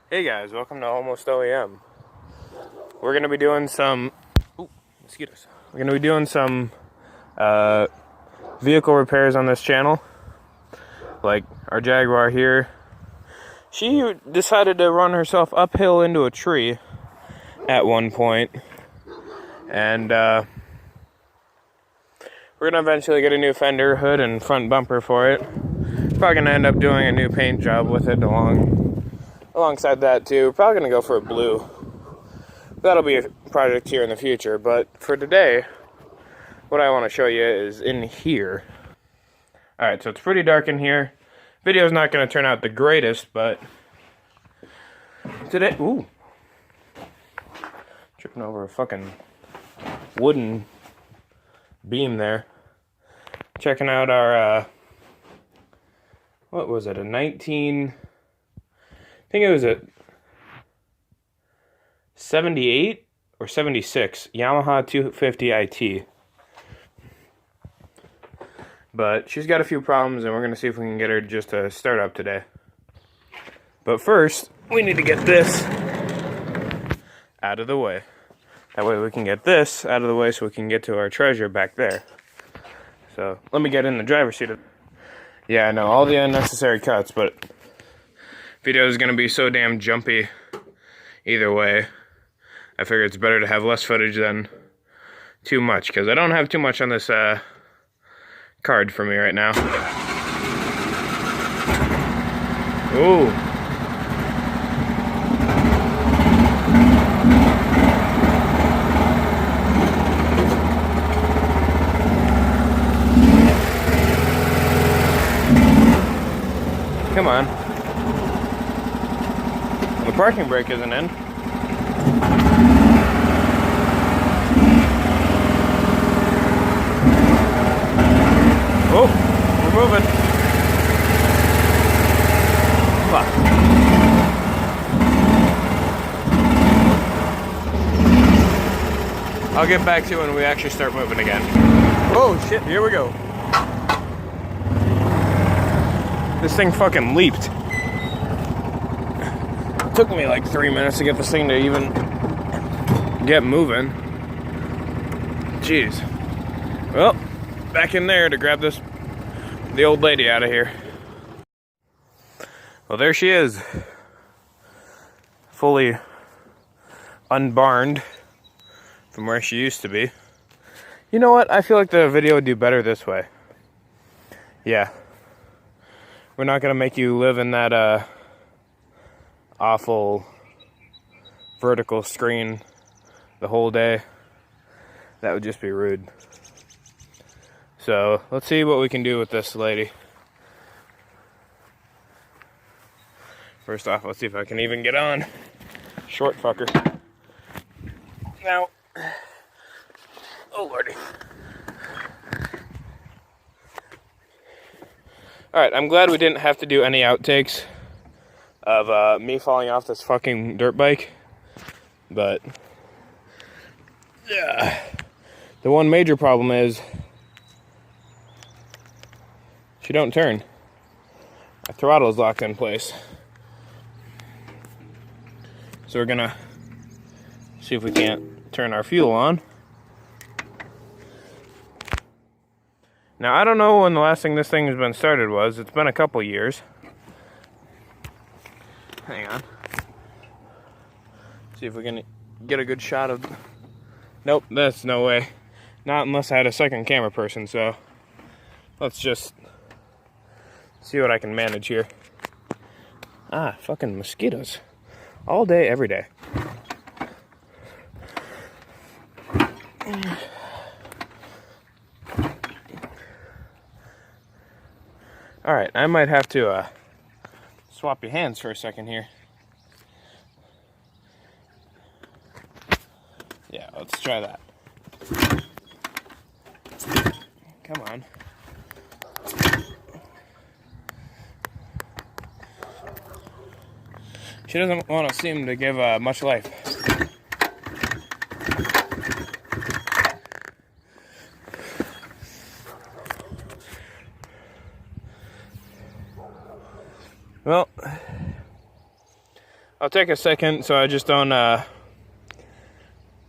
Hey guys, welcome to Almost OEM. We're gonna be doing some mosquitoes. We're gonna be doing some vehicle repairs on this channel. Like our Jaguar here. She decided to run herself uphill into a tree at one point. And we're gonna eventually get a new fender, hood, and front bumper for it. Probably gonna end up doing a new paint job with it alongside that too. Probably gonna go for a blue. That'll be a project here in the future, but for today, what I want to show you is in here. Alright, so it's pretty dark in here. Video's not going to turn out the greatest, but today, tripping over a fucking wooden beam there. Checking out our, what was it, I think it was a 78 or 76 Yamaha 250 IT. But she's got a few problems, and we're going to see if we can get her just to start up today. But first, we need to get this out of the way. That way we can get this out of the way so we can get to our treasure back there. So, let me get in the driver's seat. Yeah, I know, all the unnecessary cuts, but video is going to be so damn jumpy either way. I figure it's better to have less footage than too much, because I don't have too much on this card for me right now. Ooh. Come on. The parking brake isn't in. Oh, we're moving. Fuck. I'll get back to you when we actually start moving again. Oh shit, here we go. This thing fucking leaped. It took me like 3 minutes to get this thing to even get moving. Jeez. Well, back in there to grab the old lady out of here. Well, there she is. Fully unbarned from where she used to be. You know what? I feel like the video would do better this way. Yeah. We're not going to make you live in that awful vertical screen the whole day. That would just be rude. So, let's see what we can do with this lady. First off, let's see if I can even get on. Short fucker. Now, oh lordy. Alright, I'm glad we didn't have to do any outtakes of me falling off this fucking dirt bike. But, yeah. The one major problem is she don't turn. My throttle is locked in place. So we're gonna see if we can't turn our fuel on. Now I don't know when the last thing this thing has been started was. It's been a couple years. Hang on. See if we can get a good shot of... Nope, that's no way. Not unless I had a second camera person, so let's just see what I can manage here. Ah, fucking mosquitoes. All day, every day. Alright, I might have to swap your hands for a second here. Yeah, let's try that. Come on. She doesn't want to seem to give much life. Well, I'll take a second so I just don't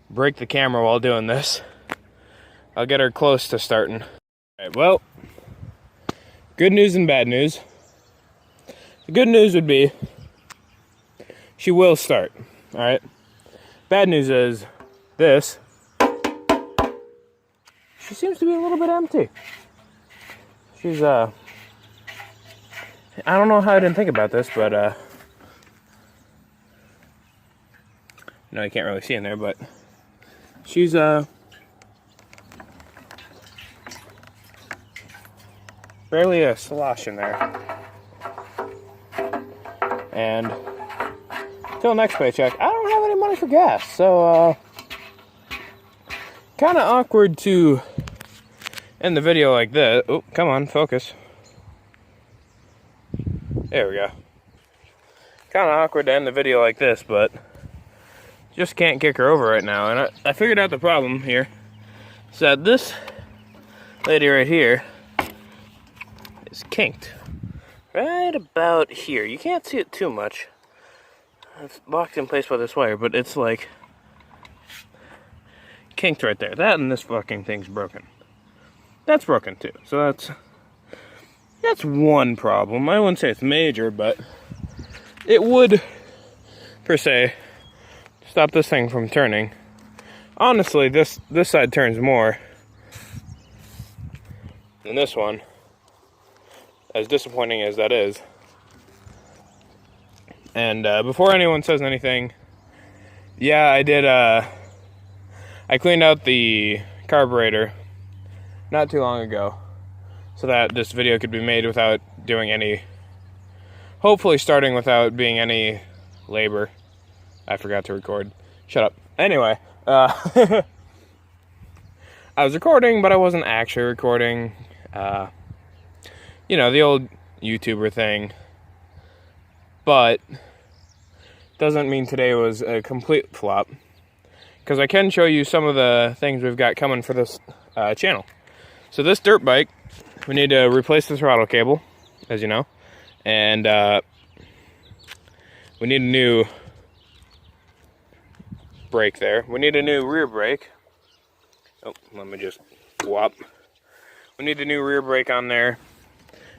break the camera while doing this. I'll get her close to starting. Alright, well, good news and bad news. The good news would be she will start, alright? Bad news is this. She seems to be a little bit empty. She's, I don't know how I didn't think about this, but, no, you can't really see in there, but she's, barely a slosh in there. And till next paycheck, I don't have any money for gas, so, kind of awkward to end the video like this. Oh, come on, focus. There we go. Kind of awkward to end the video like this, but just can't kick her over right now. And I figured out the problem here. Is that this lady right here is kinked. Right about here. You can't see it too much. It's locked in place by this wire, but it's like kinked right there. That and this fucking thing's broken. That's broken too. So that's one problem. I wouldn't say it's major, but it would, per se, stop this thing from turning. Honestly, this side turns more than this one. As disappointing as that is. And before anyone says anything, yeah, I did, I cleaned out the carburetor not too long ago, so that this video could be made without doing any, hopefully starting without being any labor. I forgot to record. Shut up. Anyway, I was recording, but I wasn't actually recording. You know, the old YouTuber thing. But doesn't mean today was a complete flop, because I can show you some of the things we've got coming for this channel. So this dirt bike, we need to replace the throttle cable, as you know, and we need a new brake there. We need a new rear brake. Oh, let me just whop. We need a new rear brake on there,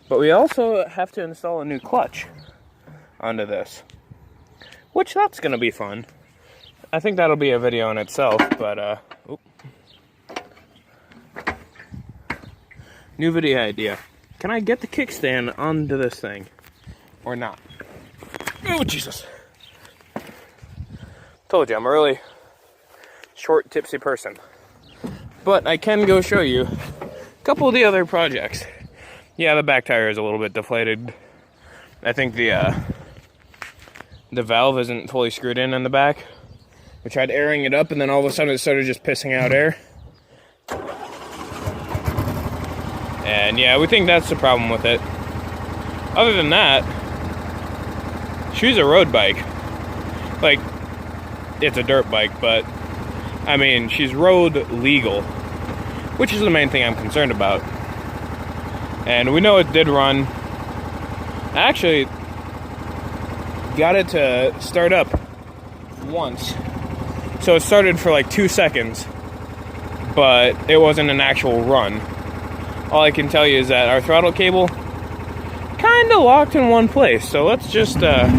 but we also have to install a new clutch onto this, which that's gonna be fun. I think that'll be a video in itself, but new video idea. Can I get the kickstand onto this thing or not? Oh, Jesus. Told you, I'm a really short, tipsy person. But I can go show you a couple of the other projects. Yeah, the back tire is a little bit deflated. I think the valve isn't fully screwed in the back. We tried airing it up, and then all of a sudden it started just pissing out air. And yeah, we think that's the problem with it. Other than that, she's a road bike. Like, it's a dirt bike, but I mean, she's road legal, which is the main thing I'm concerned about. And we know it did run. I actually got it to start up once. So it started for like 2 seconds, but it wasn't an actual run. All I can tell you is that our throttle cable kind of locked in one place. So let's just not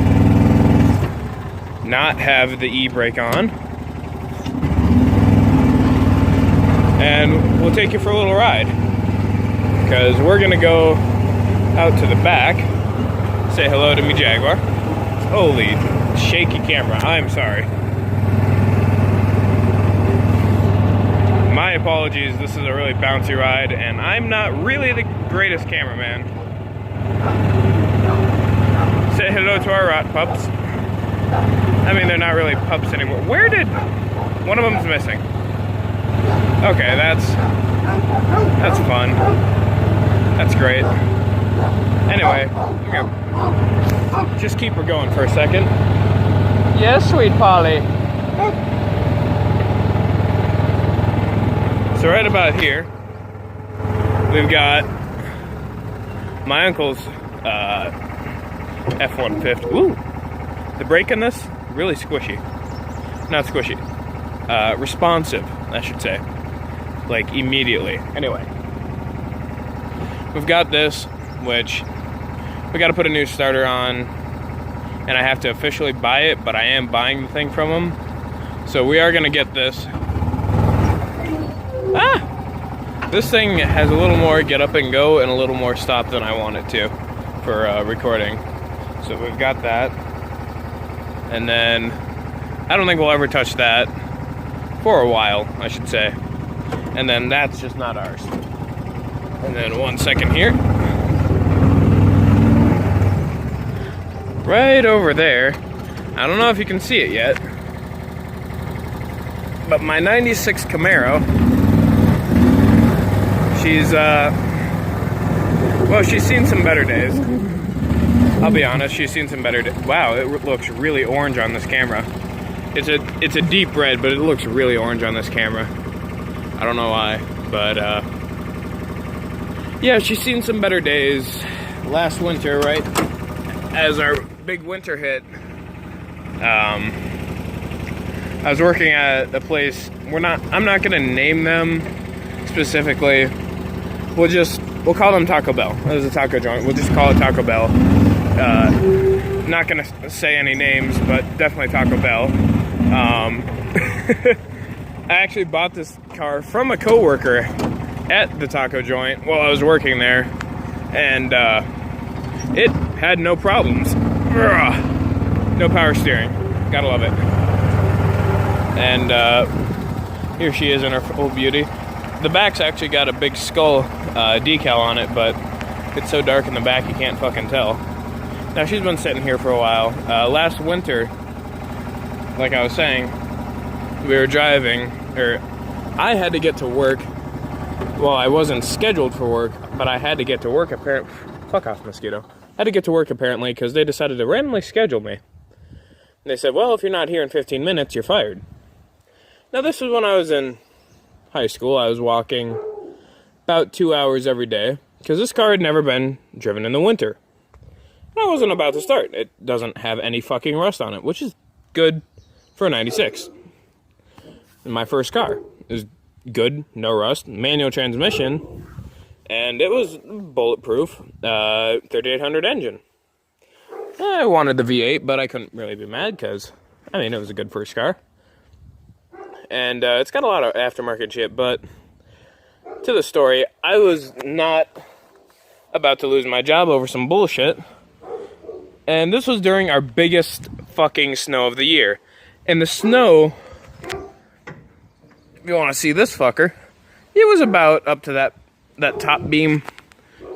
have the e-brake on. And we'll take you for a little ride, because we're going to go out to the back, say hello to me Jaguar. Holy shaky camera, I'm sorry. My apologies, this is a really bouncy ride, and I'm not really the greatest cameraman. Say hello to our rat pups. I mean, they're not really pups anymore. Where did... one of them's missing. Okay, that's fun. That's great. Anyway, just keep her going for a second. Yes, sweet Polly. So right about here, we've got my uncle's F-150. Ooh, The brake in this, really squishy. Not squishy. Responsive, I should say. Like, immediately. Anyway. We've got this, which we got to put a new starter on. And I have to officially buy it, but I am buying the thing from them. So we are going to get this. This thing has a little more get up and go and a little more stop than I want it to for recording. So we've got that. And then I don't think we'll ever touch that for a while, I should say. And then that's just not ours. And then 1 second here. Right over there. I don't know if you can see it yet, but my 96 Camaro, she's seen some better days. I'll be honest, she's seen some better days. Wow, it looks really orange on this camera. It's a deep red, but it looks really orange on this camera. I don't know why, but yeah, she's seen some better days. Last winter, right as our big winter hit, I was working at a place. I'm not gonna name them specifically. We'll call them Taco Bell. It was a taco joint. We'll just call it Taco Bell. Not gonna say any names, but definitely Taco Bell. I actually bought this car from a coworker at the taco joint while I was working there, and it had no problems. No power steering. Gotta love it. And here she is in her full beauty. The back's actually got a big skull decal on it, but it's so dark in the back you can't fucking tell. Now, she's been sitting here for a while. Last winter, like I was saying, we were driving, or I had to get to work. Well, I wasn't scheduled for work, but I had to get to work apparently. Fuck off, mosquito. I had to get to work apparently because they decided to randomly schedule me. They said, well, if you're not here in 15 minutes, you're fired. Now, this was when I was in high school. I was walking about 2 hours every day because this car had never been driven in the winter. And I wasn't about to start. It doesn't have any fucking rust on it, which is good for a 96. And my first car. It was good, no rust, manual transmission, and it was bulletproof, 3800 engine. I wanted the V8, but I couldn't really be mad because, it was a good first car. And it's got a lot of aftermarket shit, but to the story, I was not about to lose my job over some bullshit. And this was during our biggest fucking snow of the year. And the snow, if you want to see this fucker, it was about up to that top beam.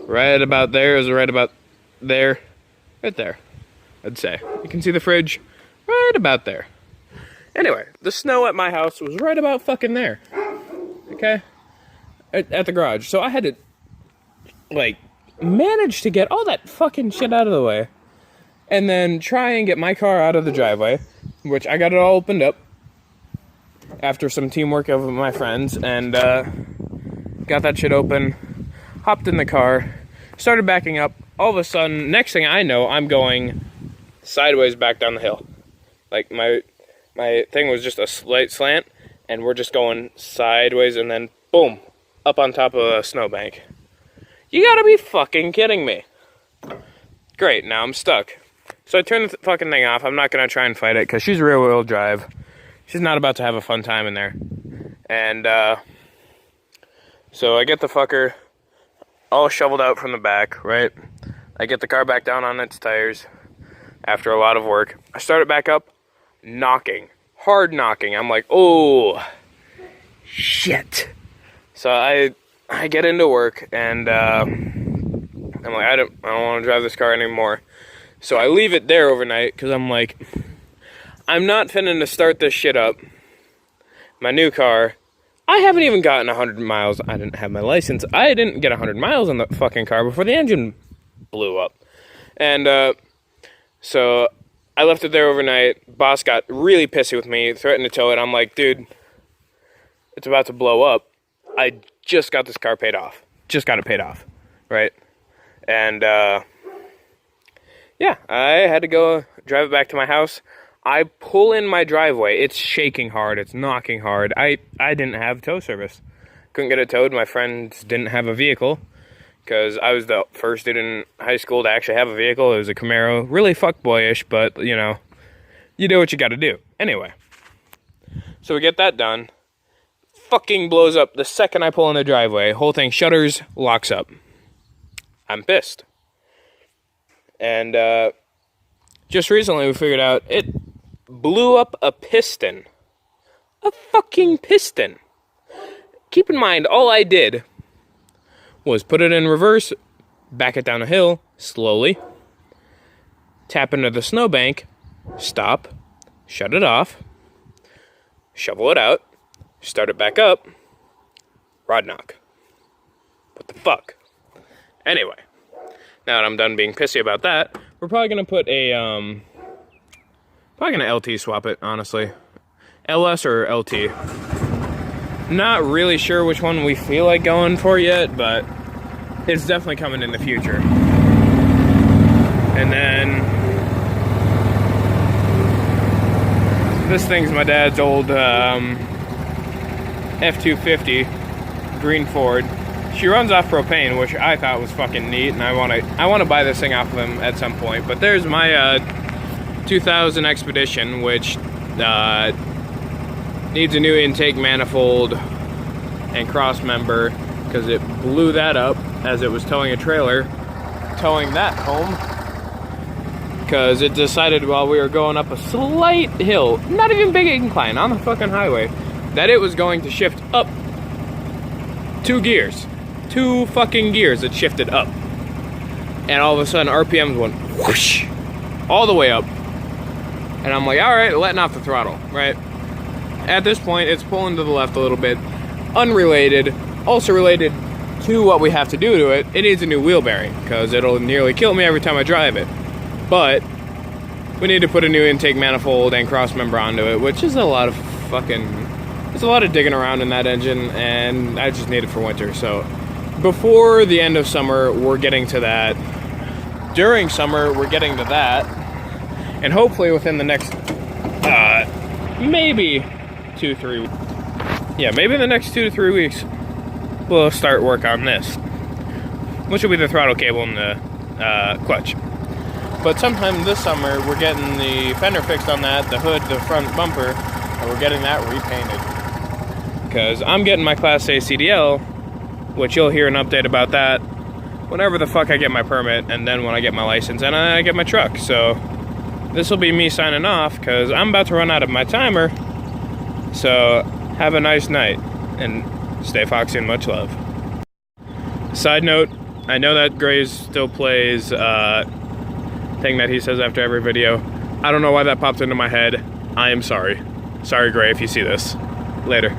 Right about there. It was right about there. Right there, I'd say. You can see the fridge right about there. Anyway, the snow at my house was right about fucking there. Okay? At the garage. So I had to, manage to get all that fucking shit out of the way. And then try and get my car out of the driveway. Which I got it all opened up. After some teamwork of my friends. And got that shit open. Hopped in the car. Started backing up. All of a sudden, next thing I know, I'm going sideways back down the hill. Like, my thing was just a slight slant, and we're just going sideways, and then, boom, up on top of a snowbank. You gotta be fucking kidding me. Great, now I'm stuck. So I turned the fucking thing off. I'm not gonna try and fight it, because she's rear-wheel drive. She's not about to have a fun time in there. And, so I get the fucker all shoveled out from the back, right? I get the car back down on its tires after a lot of work. I start it back up, knocking. Hard knocking. I'm like, oh, shit. So I get into work, and I'm like, I don't want to drive this car anymore. So I leave it there overnight, because I'm like, I'm not finna to start this shit up. My new car, I haven't even gotten 100 miles. I didn't have my license. I didn't get 100 miles on the fucking car before the engine blew up. And so I left it there overnight. Boss got really pissy with me, threatened to tow it. I'm like, dude, it's about to blow up. I just got this car paid off. Just got it paid off, right? And, yeah, I had to go drive it back to my house. I pull in my driveway. It's shaking hard. It's knocking hard. I didn't have tow service. Couldn't get it towed. My friends didn't have a vehicle because I was the first dude in high school to actually have a vehicle. It was a Camaro. Really fuckboyish, but, you know, you do what you got to do. Anyway, so we get that done. Fucking blows up the second I pull in the driveway. Whole thing shutters, locks up. I'm pissed. And just recently we figured out it blew up a piston. A fucking piston. Keep in mind, all I did was put it in reverse, back it down a hill, slowly, tap into the snowbank, stop, shut it off, shovel it out, start it back up, rod knock. What the fuck? Anyway, now that I'm done being pissy about that, we're probably gonna put a, probably gonna LT swap it, honestly. LS or LT. Not really sure which one we feel like going for yet, but it's definitely coming in the future. And then this thing's my dad's old F-250 green Ford. She runs off propane, which I thought was fucking neat, and I want to buy this thing off of him at some point. But there's my 2000 Expedition, which needs a new intake manifold and cross member because it blew that up as it was towing a trailer, towing that home because it decided while we were going up a slight hill, not even big incline, on the fucking highway, that it was going to shift up 2 gears. 2 fucking gears it shifted up. And all of a sudden RPMs went whoosh all the way up. And I'm like, alright, letting off the throttle, right? At this point, it's pulling to the left a little bit. Unrelated, also related to what we have to do to it, it needs a new wheel bearing, because it'll nearly kill me every time I drive it. But we need to put a new intake manifold and cross member onto it, which is a lot of fucking... There's a lot of digging around in that engine, and I just need it for winter. So before the end of summer, we're getting to that. During summer, we're getting to that. And hopefully within the next, maybe 2-3 weeks. Yeah, maybe in the next 2 to 3 weeks, we'll start work on this. Which will be the throttle cable and the clutch. But sometime this summer, we're getting the fender fixed on that, the hood, the front bumper, and we're getting that repainted. Because I'm getting my Class A CDL, which you'll hear an update about that whenever the fuck I get my permit, and then when I get my license, and I get my truck. So this will be me signing off, because I'm about to run out of my timer. So have a nice night, and stay foxy and much love. Side note, I know that Graves still plays thing that he says after every video. I don't know why that popped into my head. I am sorry. Sorry, Gray, if you see this. Later.